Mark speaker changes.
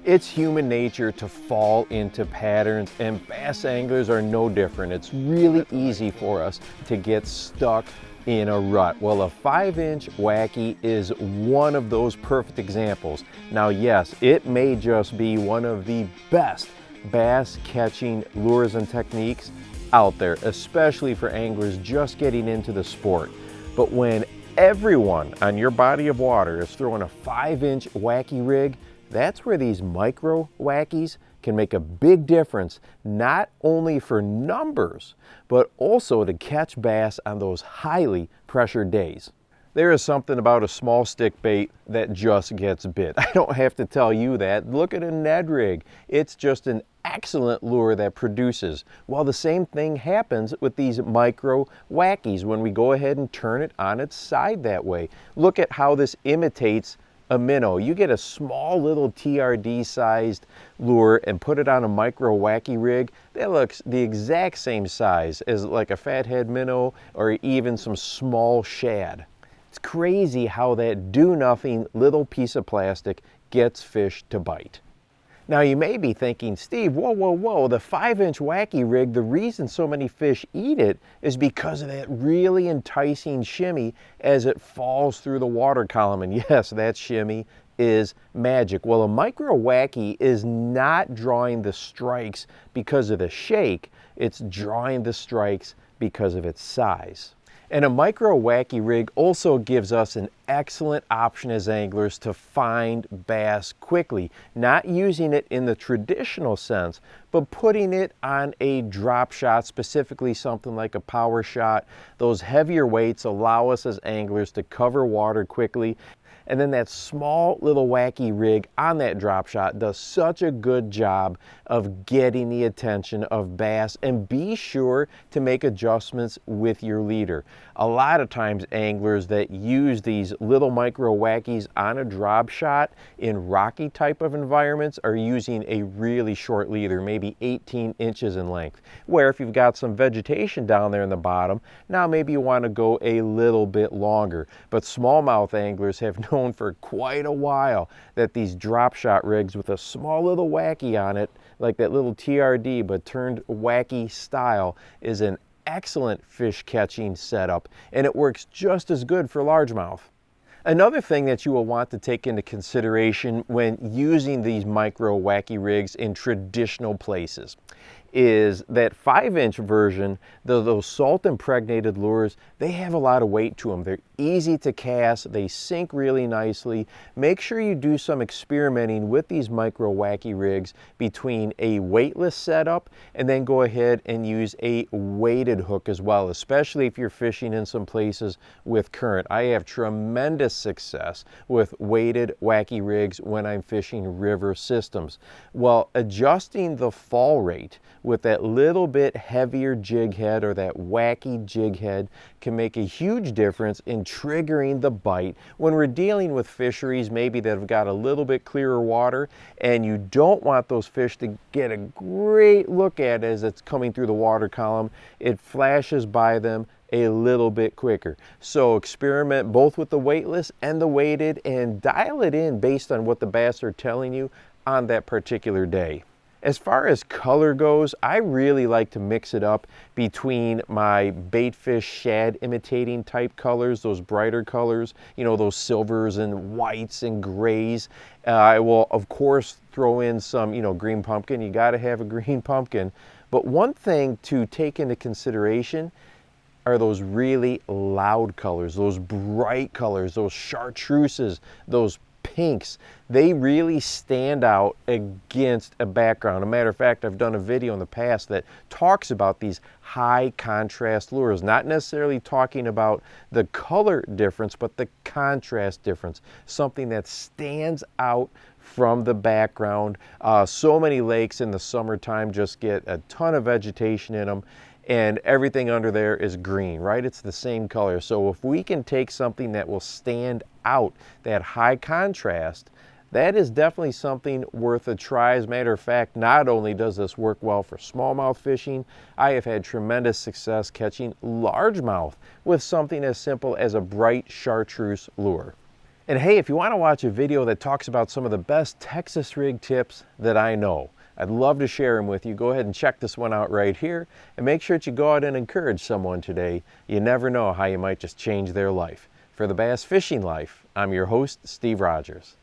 Speaker 1: It's human nature to fall into patterns, and bass anglers are no different. It's really easy for us to get stuck in a rut. Well, a 5-inch Wacky is one of those perfect examples. Now, yes, it may just be one of the best bass catching lures and techniques out there, especially for anglers just getting into the sport. But when everyone on your body of water is throwing a 5-inch Wacky rig, that's where these Micro Wackies can make a big difference, not only for numbers, but also to catch bass on those highly pressured days. There is something about a small stick bait that just gets bit. I don't have to tell you that. Look at a Ned rig. It's just an excellent lure that produces. Well, the same thing happens with these Micro Wackies when we go ahead and turn it on its side that way. Look at how this imitates a minnow. You get a small little TRD sized lure and put it on a Micro Wacky rig, that looks the exact same size as like a fathead minnow or even some small shad. It's crazy how that do-nothing little piece of plastic gets fish to bite. Now you may be thinking, Steve, whoa, the 5-inch Wacky rig, the reason so many fish eat it is because of that really enticing shimmy as it falls through the water column. And yes, that shimmy is magic. Well, a Micro Wacky is not drawing the strikes because of the shake, it's drawing the strikes because of its size. And a Micro Wacky rig also gives us an excellent option as anglers to find bass quickly, not using it in the traditional sense, but putting it on a drop shot, specifically something like a power shot. Those heavier weights allow us as anglers to cover water quickly. And then that small little Wacky rig on that drop shot does such a good job of getting the attention of bass, and be sure to make adjustments with your leader. A lot of times anglers that use these little Micro Wackies on a drop shot in rocky type of environments are using a really short leader, maybe 18 inches in length, where if you've got some vegetation down there in the bottom, now maybe you want to go a little bit longer. But smallmouth anglers have known for quite a while that these drop shot rigs with a small little Wacky on it, like that little TRD but turned Wacky style, is an excellent fish catching setup, and it works just as good for largemouth. Another thing that you will want to take into consideration when using these Micro Wacky rigs in traditional places is that 5-inch version, those salt impregnated lures, they have a lot of weight to them. They're easy to cast, they sink really nicely. Make sure you do some experimenting with these Micro Wacky rigs between a weightless setup and then go ahead and use a weighted hook as well, especially if you're fishing in some places with current. I have tremendous success with weighted Wacky rigs when I'm fishing river systems. Well, adjusting the fall rate with that little bit heavier jig head or that Wacky jig head can make a huge difference in triggering the bite when we're dealing with fisheries maybe that have got a little bit clearer water, and you don't want those fish to get a great look at it as it's coming through the water column. It flashes by them a little bit quicker. So experiment both with the weightless and the weighted and dial it in based on what the bass are telling you on that particular day. As far as color goes, I really like to mix it up between my baitfish shad imitating type colors, those brighter colors, you know, those silvers and whites and grays. I will, of course, throw in some, green pumpkin. You got to have a green pumpkin. But one thing to take into consideration are those really loud colors, those bright colors, those chartreuses, those pinks. They really stand out against a background. As a matter of fact, I've done a video in the past that talks about these high contrast lures, not necessarily talking about the color difference, but the contrast difference, something that stands out from the background. So many lakes in the summertime just get a ton of vegetation in them, and everything under there is green, right? It's the same color. So if we can take something that will stand out, that high contrast, that is definitely something worth a try. As a matter of fact, not only does this work well for smallmouth fishing, I have had tremendous success catching largemouth with something as simple as a bright chartreuse lure. And hey, if you want to watch a video that talks about some of the best Texas rig tips that I know, I'd love to share them with you. Go ahead and check this one out right here, and make sure that you go out and encourage someone today. You never know how you might just change their life. For the Bass Fishing Life, I'm your host, Steve Rogers.